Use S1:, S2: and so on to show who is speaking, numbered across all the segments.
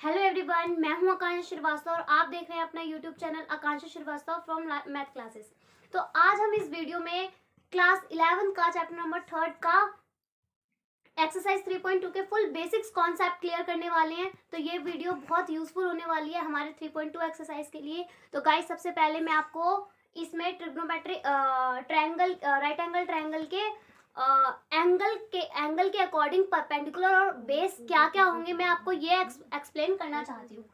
S1: Hello everyone, मैं हूं आकांक्षा श्रीवास्तव और आप देख रहे हैं अपना YouTube channel Akanksha Srivastava from math classes. तो आज हम इस वीडियो में क्लास 11 का चैप्टर नंबर 3 का एक्सरसाइज 3.2 के फुल बेसिक्स कॉन्सेप्ट क्लियर करने वाले हैं। तो ये वीडियो बहुत यूजफुल होने वाली है हमारे 3.2 एक्सरसाइज के लिए। तो गाइस, सबसे पहले मैं आपको इसमें trigonometric triangle, right angle triangle के एंगल के अकॉर्डिंग परपेंडिकुलर और बेस क्या क्या होंगे, मैं आपको ये एक्सप्लेन करना चाहती हूँ।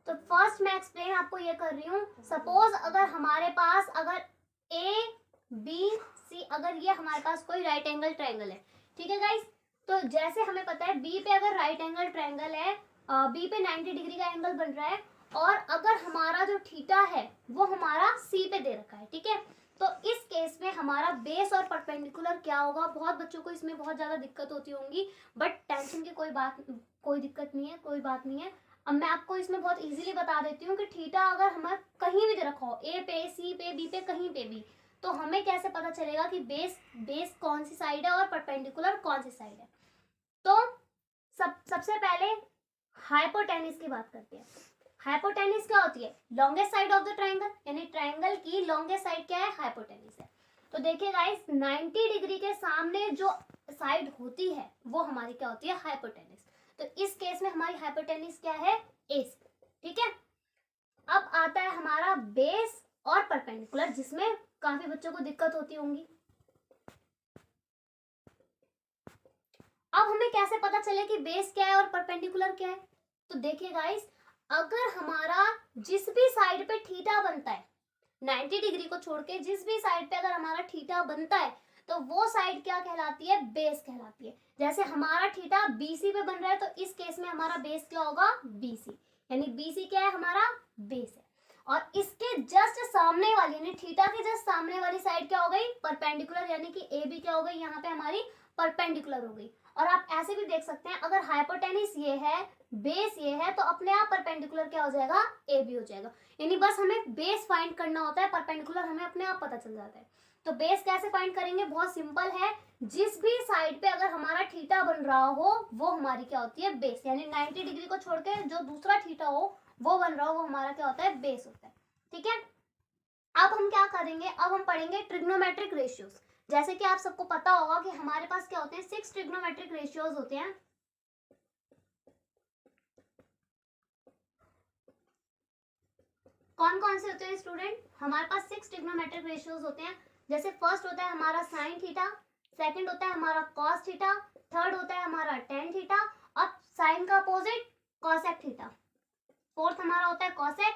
S1: तो फर्स्ट मैं एक्सप्लेन आपको ये कर रही हूँ। सपोज अगर हमारे पास अगर ए बी सी, अगर ये हमारे पास कोई राइट एंगल ट्रायंगल है, ठीक है गाइस। तो जैसे हमें पता है बी पे अगर राइट एंगल ट्रायंगल है, बी पे 90 डिग्री का एंगल बन रहा है और अगर हमारा जो थीटा है वो हमारा सी पे दे रखा है, ठीक है। तो इस केस में हमारा बेस और परपेंडिकुलर क्या होगा, बहुत बच्चों को इसमें बहुत ज्यादा दिक्कत होती होंगी, बट टेंशन की कोई दिक्कत नहीं है, कोई बात नहीं है। अब मैं आपको इसमें बहुत इजीली बता देती हूँ कि थीटा अगर हमारा कहीं भी दे रखा हो, ए पे, सी पे, बी पे, कहीं पे भी, तो हमें कैसे पता चलेगा कि बेस कौन सी साइड है और परपेंडिकुलर कौन सी साइड है। तो सबसे पहले हाइपोटेन्यूज की बात करते हैं। हाइपोटेन्यूज क्या होती है? Longest side of the triangle, यानी ट्रायंगल की लॉन्गेस्ट साइड क्या है? हाइपोटेन्यूज है। तो देखिए गाइस, 90 डिग्री के सामने जो साइड होती है वो हमारी क्या होती है? हाइपोटेन्यूज। तो इस केस में हमारी हाइपोटेन्यूज क्या है? ए, ठीक है। अब आता है हमारा बेस और परपेंडिकुलर, जिसमें काफी बच्चों को दिक्कत होती होंगी। अब हमें कैसे पता चले कि बेस क्या है और परपेंडिकुलर क्या है? तो देखिए गाइस, अगर हमारा जिस भी साइड पे थीटा बनता है, 90 डिग्री को छोड़ के जिस भी साइड पे अगर हमारा थीटा बनता है, तो वो साइड क्या कहलाती है? बेस कहलाती है। जैसे हमारा थीटा बीसी पे बन रहा है, तो इस केस में हमारा बेस क्या होगा? बीसी, यानी बीसी क्या है? हमारा बेस है। और इसके जस्ट सामने वाली, यानी थीटा के जस्ट सामने वाली साइड क्या हो गई? परपेंडिकुलर, यानी कि ए बी क्या हो गई? यहाँ पे हमारी परपेंडिकुलर हो गई। और आप ऐसे भी देख सकते हैं, अगर हाइपोटेन्यूज ये है, बेस ये है, तो अपने आप परपेंडिकुलर क्या हो जाएगा? ए बी हो जाएगा। यानी बस हमें बेस फाइंड करना होता है, परपेंडिकुलर हमें अपने आप पता चल जाता है। तो बेस कैसे फाइंड करेंगे? बहुत सिंपल है। जिस भी साइड पे अगर हमारा थीटा बन रहा हो वो हमारी क्या होती है? बेस। यानी 90 डिग्री को छोड़ के जो दूसरा थीटा हो वो बन रहा हो वो हमारा क्या होता है? बेस होता है, ठीक है। अब हम क्या करेंगे? अब हम पढ़ेंगे ट्रिग्नोमेट्रिक रेशियोज। जैसे कि आप सबको पता होगा कि हमारे पास क्या होते हैं? 6 ट्रिग्नोमेट्रिक रेशियोज होते हैं। कौन कौन से होते हैं स्टूडेंट? हमारे पास 6 ट्रिग्नोमेट्रिक रेशियोज होते हैं। जैसे फर्स्ट होता है हमारा साइन थीटा, सेकंड होता है हमारा कॉस थीटा, थर्ड होता है हमारा टेन थीटा, और साइन का अपोजिट कॉसेक थीटा। फोर्थ हमारा होता है कॉसेक,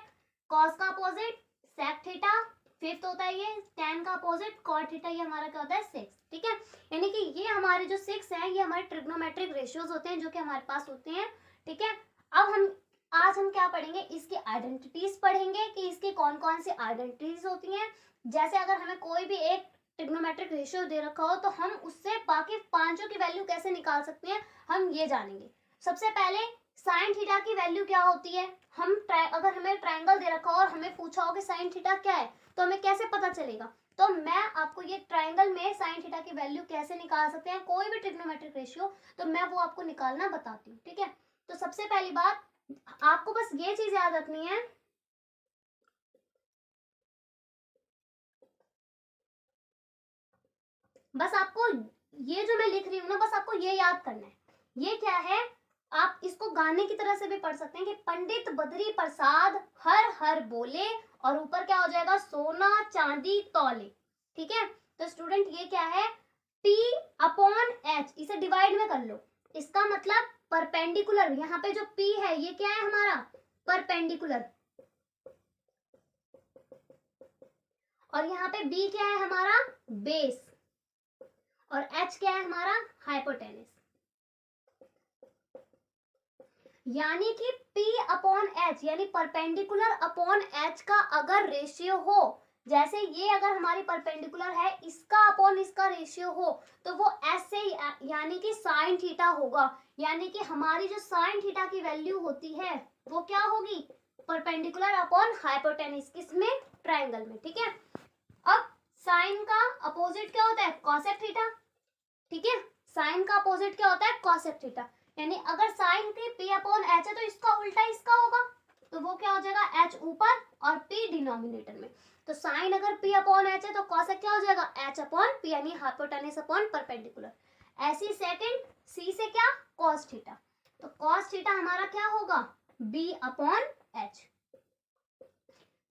S1: कॉस का अपोजिट सेक थीटा, फिफ्थ होता है ये टेन का अपोजिट कॉट थीटा। ये हमारा क्या होता है? 6, ठीक है। यानी कि ये हमारे जो 6 हैं ये हमारे ट्रिग्नोमेट्रिक रेशियोज होते हैं जो कि हमारे पास होते हैं, ठीक है। अब आज हम क्या पढ़ेंगे? इसकी आइडेंटिटीज पढ़ेंगे कि इसकी कौन कौन सी आइडेंटिटीज होती हैं। जैसे अगर हमें कोई भी एक ट्रिग्नोमेट्रिक रेशियो दे रखा हो तो हम उससे बाकी पांचों की वैल्यू कैसे निकाल सकते हैं, हम ये जानेंगे। सबसे पहले साइन थीटा की वैल्यू क्या होती है? अगर हमें ट्रायंगल दे रखा हो और हमें पूछा हो कि साइन थीटा क्या है, तो हमें कैसे पता चलेगा? तो मैं आपको ये ट्रायंगल में साइन थीटा की वैल्यू कैसे निकाल सकते हैं, कोई भी ट्रिग्नोमेट्रिक रेशियो, तो मैं वो आपको निकालना बताती हूँ, ठीक है। तो सबसे पहली बात, आपको बस ये चीज याद रखनी है, बस आपको ये जो मैं लिख रही हूँ ना, बस आपको ये याद करना है। ये क्या है? आप इसको गाने की तरह से भी पढ़ सकते हैं कि पंडित बद्री प्रसाद हर हर बोले, और ऊपर क्या हो जाएगा? सोना चांदी तौले, ठीक है। तो स्टूडेंट ये क्या है? P अपॉन H, इसे डिवाइड में कर लो। इसका मतलब परपेंडिकुलर, यहाँ पे जो P है ये क्या है? हमारा परपेंडिकुलर, और यहाँ पे B क्या है? हमारा बेस, और H क्या है? हमारा हाइपोटेन्यूज। यानी कि P अपॉन H, यानी परपेंडिकुलर अपॉन H का अगर रेशियो हो, जैसे ये अगर हमारी परपेंडिकुलर है, इसका अपॉन इसका रेशियो हो, तो वो ऐसे यानी कि साइन थीटा होगा। यानी कि हमारी जो साइन थीटा की वैल्यू होती है वो क्या होगी? परपेंडिकुलर अपॉन हाइपोटेन्यूज, किसमें? ट्रायंगल में, ठीक है। अब साइन का अपोजिट क्या होता है? कॉसेक थीटा, ठीक है। साइन का अपोजिट क्या होता है? Cosec theta. यानी अगर साइन थी p अपॉन एच है तो इसका उल्टा इसका होगा, तो वो क्या हो जाएगा, h ऊपर और p डिनोमिनेटर में। तो साइन अगर p अपॉन एच है तो कॉसेक क्या हो जाएगा, h अपॉन p, यानी हाइपोटेनस अपॉन परपेंडिकुलर। ऐसी सेकंड c से क्या, cos थीटा, तो cos थीटा हमारा क्या होगा, b अपॉन h।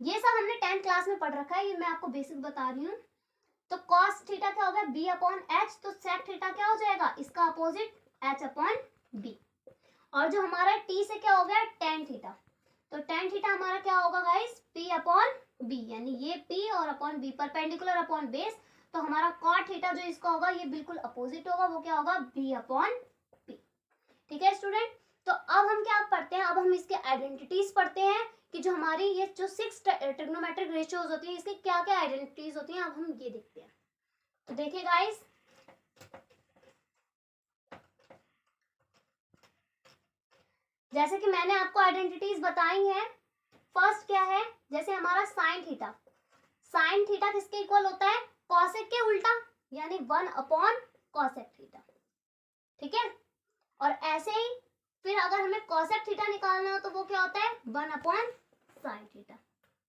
S1: ये सब हमने 10th क्लास में पढ़ रखा है, ये मैं आपको बेसिक बता रही हूँ। तो cos थीटा क्या होगा, b अपॉन h, तो sec थीटा क्या हो जाएगा, इसका अपोजिट h अपॉन b। और जो हमारा t से क्या हो गया, tan थीटा, तो tan थीटा हमारा क्या होगा गाइस, p अपॉन b, यानी ये p और upon b, perpendicular upon base. तो हमारा cot थीटा जो इसका होगा ये बिल्कुल अपोजिट होगा, वो क्या होगा, b अपॉन p। ठीक है स्टूडेंट, तो अब हम क्या पढ़ते हैं, अब हम इसके आइडेंटिटीज पढ़ते हैं कि जो हमारी ये जो 6 ट्रिग्नोमेट्रिक रेशियोज होती है इसकी क्या क्या आइडेंटिटीज होती हैं, अब हम ये देखते हैं। तो देखिए गाइस, जैसे कि मैंने आपको आइडेंटिटीज बताई हैं, फर्स्ट क्या है, जैसे हमारा साइन थीटा, साइन थीटा किसके इक्वल होता है, कॉसेक के उल्टा, यानी 1 अपॉन कॉसेक थीटा। ठीक है, और ऐसे ही फिर अगर हमें कॉसेक थीटा निकालना हो तो वो क्या होता है, 1 अपॉन साइन थीटा।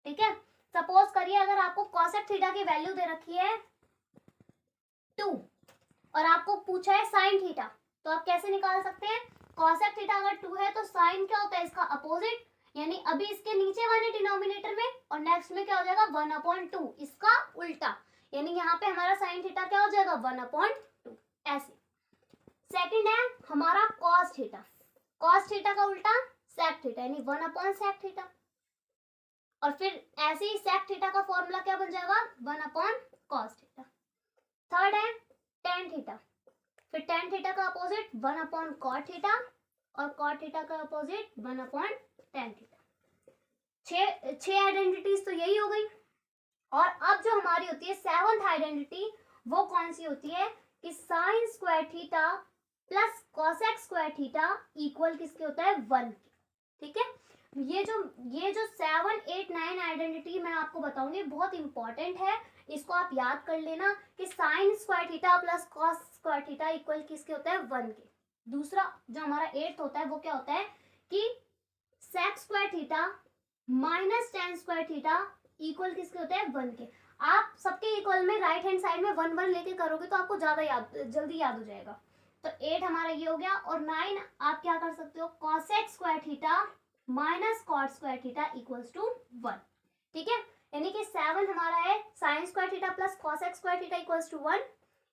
S1: ठीक है, सपोज करिए अगर आपको कॉसेक थीटा की वैल्यू दे रखी है 2 और आपको पूछा है साइन थीटा, तो आप कैसे निकाल सकते हैं, कॉसेक थीटा अगर 2 है तो साइन क्या होता है, इसका अपोजिट, यानी अभी इसके नीचे वाले डिनोमिनेटर में और नेक्स्ट में क्या हो जाएगा, 1 अपॉन 2, इसका उल्टा, यानी यहाँ पे हमारा साइन थीटा क्या हो जाएगा, 1 अपॉन 2। ऐसे सेकंड है हमारा कॉस थीटा, कॉस थीटा का उल्टा सेक थीटा, यानी 1 अपॉन सेक थीटा। और फिर ऐसे ही सेक थीटा का फॉर्मूला क्या बन जाएगा, 1 अपॉन कॉस थीटा। थर्ड है टेन थीटा, फिर टेन थीटा का अपोजिट 1 अपॉन कॉट थीटा और कॉट थीटा का अपोजिट 1 अपॉन टेन थीटा। छह आइडेंटिटीज तो यही हो गई। और अब जो हमारी होती है सेवंथ आइडेंटिटी, वो कौन सी होती है कि sign square theta plus cosec square theta equal किसके होता है, 1 के। ठीक है, ये जो 7, 8, 9 आइडेंटिटी मैं आपको बताऊंगी बहुत इंपॉर्टेंट है, इसको आप याद कर लेना कि sign square theta plus cos square theta equal किसके होता है, 1 के। दूसरा जो हमारा 8th होता है वो क्या होता है कि sec square theta minus tan square theta equal किसके होते हैं, 1 के। आप सबके इक्वल में राइट हैंड साइड में 1 1 लेके करोगे तो आपको ज्यादा जल्दी याद हो जाएगा। तो 8 हमारा ये हो गया, और 9 आप क्या कर सकते हो, cosec square theta minus cot square theta equals to 1। ठीक है, यानी कि 7 हमारा है sine square theta plus cosec square theta equals to 1।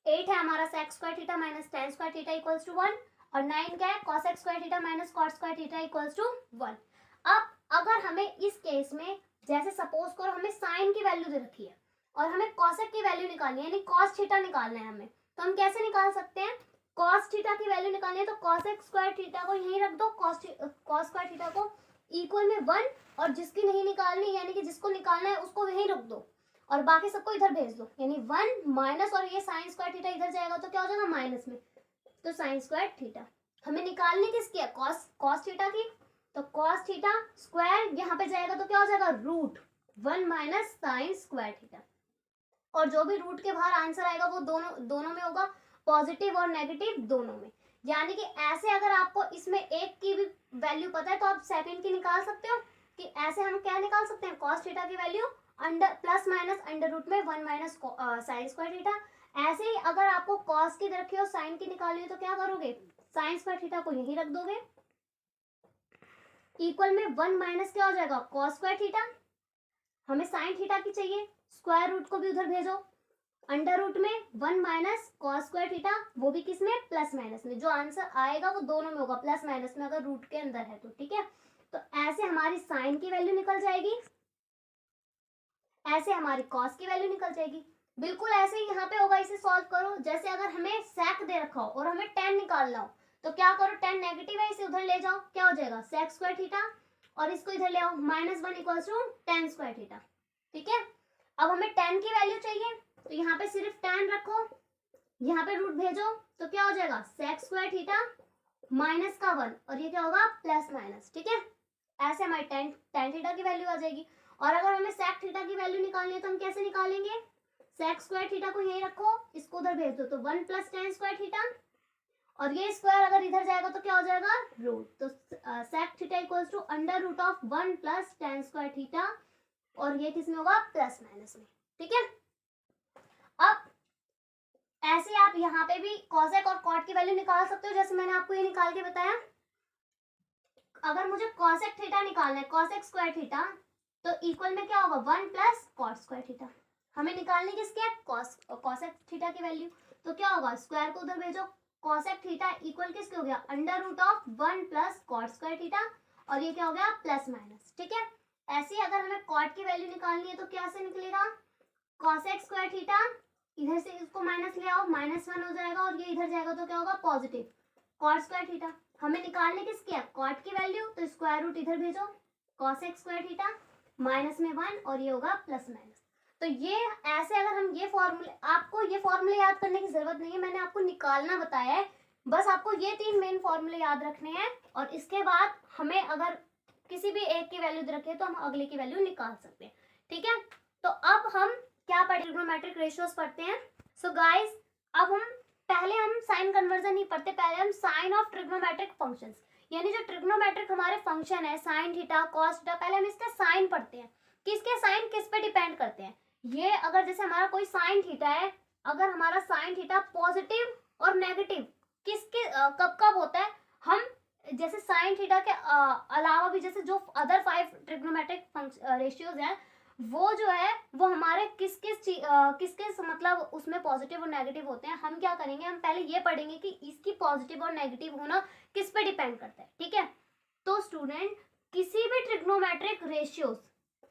S1: 8 है हमारा sec square theta minus tan square theta equals to 1। और 9 क्या है, cosec square theta minus cot square theta equals to 1। अब अगर हमें इस केस में जैसे सपोज करो हमें साइन की वैल्यू दे रखी है और हमें कॉसेक की वैल्यू निकालनी है, यानी कॉस थीटा निकालना है हमें, तो हम कैसे निकाल सकते हैं, कॉस थीटा की वैल्यू निकालनी है तो कॉसेक स्क्वायर थीटा को यहीं रख दो, कॉस स्क्वायर थीटा को इक्वल में 1, और जिसकी नहीं निकालनी यानी कि जिसको निकालना है उसको यहीं रख दो और बाकी सबको इधर भेज दो, यानी 1 माइनस, और ये साइन स्क्वायर थीटा इधर जाएगा तो क्या हो जाएगा, माइनस में, तो साइन स्क्वायर थीटा। हमें निकालनी किसकी है, कॉस थीटा की, तो कॉस थीटा स्क्वायर यहाँ पे जाएगा तो क्या हो जाएगा, root 1 minus sine square theta. और जो भी रूट के बाहर आंसर आएगा वो दोनों में होगा, पॉजिटिव और नेगेटिव दोनों में। यानी कि ऐसे अगर आपको इसमें एक की भी वैल्यू पता है तो आप सेकंड की निकाल सकते हो, कि ऐसे हम क्या निकाल सकते हैं, कॉस थीटा की value under plus minus under root में 1 माइनस साइन स्क्वायर थीटा। ऐसे ही अगर आपको कॉस की रखी हो साइन की निकालनी हो तो क्या करोगे, साइन स्क्वायर थीटा को यहीं रख दोगे, इक्वल में 1 माइनस क्या हो जाएगा, कॉस स्क्वायर थीटा, हमें साइन थीटा की चाहिए, स्क्वायर रूट को भी उधर भेजो, अंडर रूट में 1 माइनस कॉस स्क्वायर थीटा, वो भी किस में, प्लस माइनस में, जो आंसर आएगा वो दोनों में होगा, प्लस माइनस में अगर रूट के अंदर है तो। ठीक है, तो ऐसे हमारी साइन की वैल्यू निकल जाएगी, ऐसे हमारी कॉस की वैल्यू निकल जाएगी। बिल्कुल ऐसे ही यहाँ पे होगा, इसे सॉल्व करो। जैसे अगर हमें सेक दे रखा हो और हमें टेन निकालना हो तो क्या करो, टेन नेगेटिव है इसे उधर ले जाओ, क्या हो जाएगा, सेक स्क्वायर थीटा, और इसको इधर ले आओ, -1 equals to tan square theta. ठीक है, अब हमें टेन की वैल्यू चाहिए तो यहाँ पे सिर्फ टेन रखो, यहाँ पे रूट भेजो तो क्या हो जाएगा, सेक स्क्वायर थीटा माइनस का 1, और ये क्या होगा, प्लस माइनस। ठीक है, ऐसे हमारी टेन थीटा की वैल्यू आ जाएगी। और अगर हमें सेक थीटा की वैल्यू निकालनी है तो हम कैसे निकालेंगे, सेक स्क्वायर थीटा को यहीं रखो, इसको उधर भेज दो तो 1 प्लस टेन स्क्वायर थीटा, और ये स्क्वायर अगर इधर जाएगा तो क्या हो जाएगा, रूट। तो sec theta equals to under root of 1 plus tan square theta, और ये किस में होगा, प्लस माइनस में। ठीक है, अब ऐसे आप यहाँ पे भी कॉसेक और कॉट की वैल्यू निकाल सकते हो, जैसे मैंने आपको ये निकाल के बताया। अगर मुझे कॉसेक थीटा निकालना है, कॉसेक स्क्वायर थीटा, तो इक्वल में क्या होगा, 1 प्लस कॉट स्क्वायर थीटा। हमें निकालनी किसकी है, कॉसेक थीटा की वैल्यू। तो क्या होगा, स्क्वायर को उधर भेजो, कॉसेक थीटा इक्वल किसके हो गया, under root of 1 plus cot square theta, और ये क्या हो गया, प्लस माइनस। ठीक है, ऐसे ही अगर हमें कॉट की वैल्यू निकालनी है तो क्या से निकलेगा, कॉसेक स्क्वायर थीटा, इधर से इसको माइनस ले आओ, -1 हो जाएगा, और ये इधर जाएगा तो क्या होगा, पॉजिटिव कॉट स्क्वायर थीटा। हमें निकालने किसकी है, कॉट की वैल्यू, तो स्क्वायर रूट इधर भेजो, कॉसेक स्क्वायर थीटा माइनस में 1, और ये होगा प्लस माइनस। तो ये ऐसे अगर हम ये फॉर्मूले, आपको ये फॉर्मूले याद करने की जरूरत नहीं है, मैंने आपको निकालना बताया है, बस आपको ये 3 मेन फॉर्मूले याद रखने हैं, और इसके बाद हमें अगर किसी भी एक की वैल्यू दे रखे तो हम अगले की वैल्यू निकाल सकते हैं। ठीक है, तो अब हम क्या पढ़े, ट्रिग्नोमेट्रिक रेशियोज पढ़ते हैं। सो गाइस, अब हम पहले हम साइन कन्वर्जन नहीं पढ़ते, पहले हम साइन ऑफ ट्रिग्नोमेट्रिक फंक्शंस, यानी जो ट्रिग्नोमेट्रिक हमारे फंक्शन है, साइन थीटा कॉस थीटा, पहले हम इसके साइन पढ़ते हैं, किसके साइन किस पे डिपेंड करते हैं। ये अगर जैसे हमारा कोई साइन थीटा है, अगर हमारा साइन थीटा पॉजिटिव और नेगेटिव किसके कब कब होता है, हम जैसे साइन थीटा के अलावा भी जैसे जो अदर 5 ट्रिग्नोमेट्रिक रेशियोज हैं, वो जो है वो हमारे किस किस मतलब उसमें पॉजिटिव और नेगेटिव होते हैं। हम क्या करेंगे, हम पहले ये पढ़ेंगे कि इसकी पॉजिटिव और नेगेटिव होना किस पे डिपेंड करता है। ठीक है, तो स्टूडेंट किसी भी ट्रिग्नोमेट्रिक रेशियोज,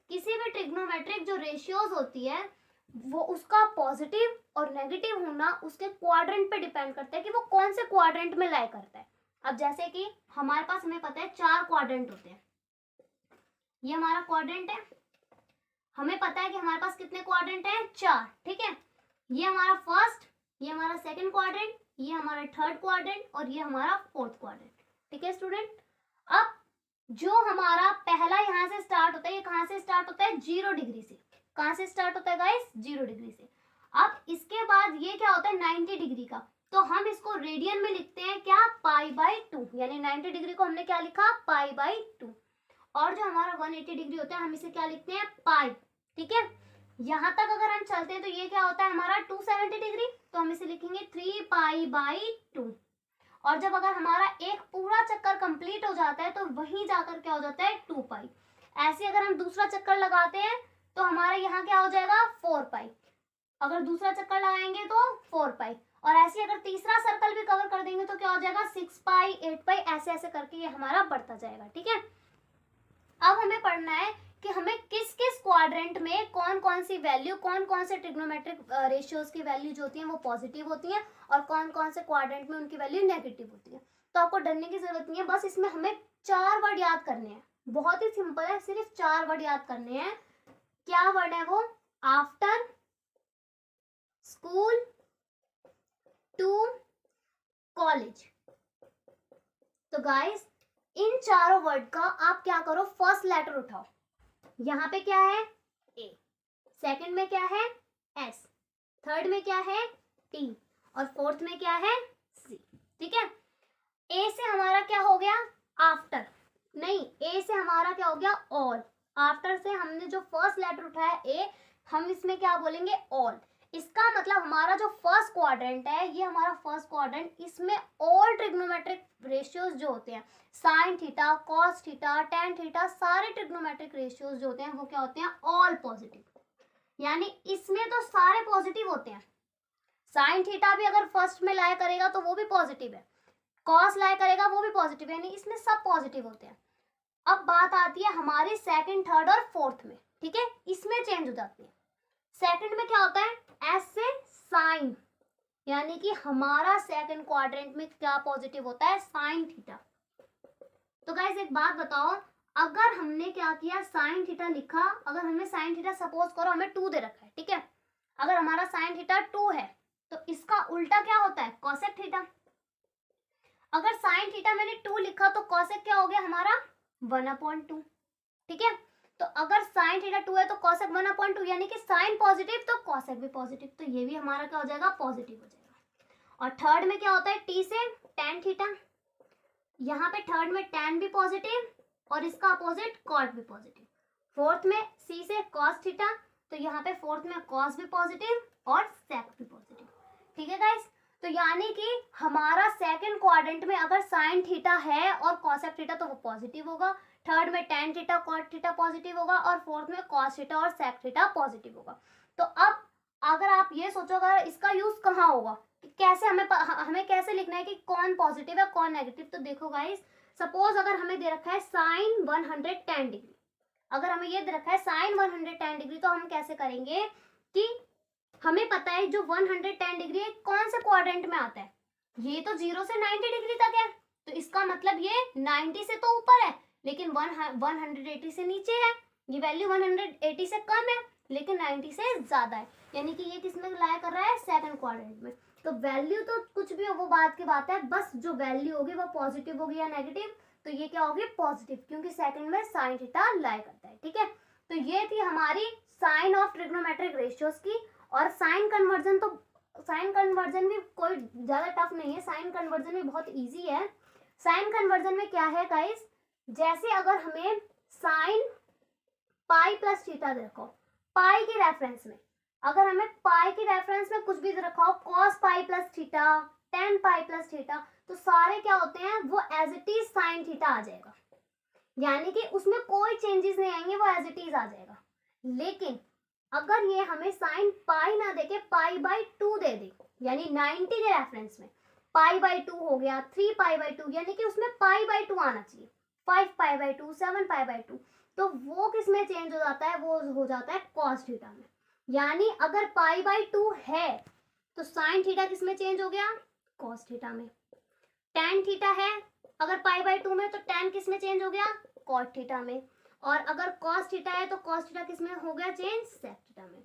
S1: किसी भी ट्रिग्नोमेट्रिक जो रेशियोज होती है, वो उसका पॉजिटिव और नेगेटिव होना उसके क्वाड्रेंट पे डिपेंड करता है कि वो कौन से क्वाड्रेंट में लाई करता है। अब जैसे कि हमारे पास, हमें पता है 4 क्वाड्रेंट होते हैं, ये हमारा क्वाड्रेंट है, हमें पता है कि हमारे पास कितने क्वाड्रेंट हैं, 4। ठीक है, ये हमारा फर्स्ट, ये हमारा सेकंड क्वाड्रेंट, ये हमारा थर्ड क्वाड्रेंट, और ये हमारा फोर्थ क्वाड्रेंट। ठीक है स्टूडेंट, अब जो हमारा पहला यहाँ से स्टार्ट होता है, ये कहाँ से स्टार्ट होता है, 0 डिग्री से। कहाँ से स्टार्ट होता है गाइस, 0 डिग्री से। अब इसके बाद ये क्या होता है, 90 डिग्री का, तो हम इसको रेडियन में लिखते हैं क्या, π/2, यानी 90 डिग्री को हमने क्या लिखा, π/2। और जो हमारा 180 डिग्री होता है, हम इसे क्या लिखते हैं, पाई। ठीक है, यहाँ तक अगर हम चलते हैं तो ये क्या होता है हमारा 270 डिग्री, तो हम इसे लिखेंगे 3π/2। और जब अगर हमारा एक पूरा चक्कर कंप्लीट हो जाता है तो वहीं जाकर क्या हो जाता है, 2π। ऐसे अगर हम दूसरा चक्कर लगाते हैं तो हमारा यहाँ क्या हो जाएगा, 4π। अगर दूसरा चक्कर लगाएंगे तो 4π, और ऐसे अगर तीसरा सर्कल भी कवर कर देंगे तो क्या हो जाएगा, 6π 8π, ऐसे ऐसे करके ये हमारा बढ़ता जाएगा। ठीक है, अब हमें पढ़ना है कि हमें किस किस क्वाड्रेंट में कौन कौन सी वैल्यू, कौन कौन से ट्रिग्नोमेट्रिक रेशियोज की वैल्यू जो होती है वो पॉजिटिव होती है, और कौन कौन से क्वाड्रेंट में उनकी वैल्यू नेगेटिव होती है। तो आपको डरने की जरूरत नहीं है, बस इसमें हमें 4 वर्ड याद करने हैं, बहुत ही सिंपल है, सिर्फ 4 वर्ड याद करने हैं। क्या वर्ड है वो, आफ्टर, स्कूल, टू, कॉलेज। तो गाइस इन चारों वर्ड का आप क्या करो, फर्स्ट लेटर उठाओ। यहाँ पे क्या है, ए, सेकंड में क्या है, एस, थर्ड में क्या है, टी, और फोर्थ में क्या है, सी। ठीक है, ए से हमारा क्या हो गया, आफ्टर, नहीं, ए से हमारा क्या हो गया, ऑल। आफ्टर से हमने जो फर्स्ट लेटर उठाया ए, हम इसमें क्या बोलेंगे, ऑल। इसका मतलब हमारा जो फर्स्ट क्वाड्रेंट है, ये हमारा फर्स्ट क्वाड्रेंट, इसमें ऑल ट्रिग्नोमेट्रिक रेशियोज जो होते हैं, sine theta, cos theta, tan theta, सारे ट्रिग्नोमेट्रिक रेशियोज जो होते हैं वो क्या होते हैं, ऑल पॉजिटिव। यानी इसमें तो सारे पॉजिटिव होते हैं। साइन थीटा भी अगर फर्स्ट में लाया करेगा तो वो भी पॉजिटिव है, कॉस लाया करेगा वो भी पॉजिटिव है, यानी इसमें सब पॉजिटिव होते हैं। अब बात आती है हमारी सेकंड, थर्ड और फोर्थ में। ठीक है, इसमें चेंज हो जाती है। सेकंड में क्या होता है, एस से साइन, यानी कि हमारा सेकंड क्वाड्रेंट में क्या पॉजिटिव होता है, साइन थीटा। तो गाइस एक बात बताओ, अगर हमने क्या किया, साइन थीटा लिखा, अगर हमने साइन थीटा सपोज करो हमें 2 दे रखा है, ठीक है, अगर हमारा साइन थीटा 2 है तो इसका उल्टा क्या होता है, कॉसेक थीटा। अगर साइन थीटा मैंने 2 लिखा तो कॉसेक क्या हो गया हमारा, 1/2। ठीक है, तो अगर साइन थीटा 2 है तो कॉसेक 1/2, यानी कि साइन पॉजिटिव तो कॉसेक भी पॉजिटिव, तो ये भी हमारा क्या हो जाएगा, पॉजिटिव हो जाएगा। और थर्ड में क्या होता है, टी से tan थीटा, यहाँ पे थर्ड में tan भी पॉजिटिव और इसका अपोजिट cot भी पॉजिटिव। फोर्थ में C से cos थीटा, तो यहाँ पे फोर्थ में cos भी पॉजिटिव और sec भी पॉजिटिव। ठीक है गाइस, तो यानी कि हमारा सेकंड क्वाड्रेंट में अगर साइन थीटा है और कॉसेक थीटा तो वो पॉजिटिव होगा, थर्ड में tan theta cot theta positive होगा और फोर्थ में cos थीटा और sec थीटा पॉजिटिव होगा। तो अब अगर आप ये सोचो अगर इसका यूज कहाँ होगा, कैसे हमें कैसे लिखना है कि कौन पॉजिटिव है कौन नेगेटिव। तो देखो गाइस, सपोज अगर हमें दे रखा है साइन 110 डिग्री, अगर हमें ये दे रखा है साइन 110 डिग्री, तो हम कैसे करेंगे कि हमें पता है जो 110 डिग्री कौन से क्वाड्रेंट में आता है, ये तो 0 से 90 डिग्री तक है, तो इसका मतलब ये 90 से तो ऊपर है लेकिन 180 से नीचे है, ये वैल्यू 180 से कम है लेकिन 90 से ज्यादा है, यानी कि ये किस में लाया कर रहा है, सेकंड क्वाड्रेंट में। तो वैल्यू तो कुछ भी हो वो बात की बात है, बस जो वैल्यू होगी वो पॉजिटिव होगी या नेगेटिव, तो ये क्या होगी, पॉजिटिव, क्योंकि सेकंड में साइन थीटा लाया करता है। ठीक है, तो ये थी हमारी साइन ऑफ ट्रिग्नोमेट्रिक रेशियोज की। और साइन कन्वर्जन भी कोई ज्यादा टफ नहीं है, साइन कन्वर्जन भी बहुत इजी है। साइन कन्वर्जन में क्या है गाइस, जैसे अगर हमें साइन पाई प्लस थीटा दे रखा हो, पाई के रेफरेंस में, अगर हमें पाई के रेफरेंस में कुछ भी दे रखा हो, cos pi plus theta, tan pi plus theta, तो सारे क्या होते हैं, वो as it is sine theta आ जाएगा, यानी कि उसमें कोई चेंजेस नहीं आएंगे, वो एज इट इज आ जाएगा। लेकिन अगर ये हमें साइन पाई ना देके पाई बाई 2 दे दे, यानी 90 के रेफरेंस में पाई बाई 2 हो गया, 3 पाई बाई 2, यानी कि उसमें पाई बाई 2 आना चाहिए, 5 पाई बाई 2, 7 पाई बाई 2, तो वो किस में चेंज हो जाता है, वो हो जाता है कॉस थीटा में। यानी अगर पाई बाई 2 है तो साइन थीटा किस में चेंज हो गया, कॉस थीटा में। tan थीटा है अगर पाई बाई 2 में, तो tan किस में चेंज हो गया, कॉट थीटा में। और अगर cos थीटा है तो cos थीटा किस में हो गया चेंज, sec थीटा में।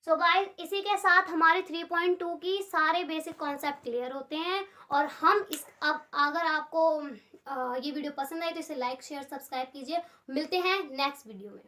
S1: सो गाइस, इसी के साथ हमारे 3.2 की सारे बेसिक कॉन्सेप्ट क्लियर होते हैं। और हम इस अब अगर आपको ये वीडियो पसंद आए तो इसे लाइक शेयर सब्सक्राइब कीजिए। मिलते हैं नेक्स्ट वीडियो में।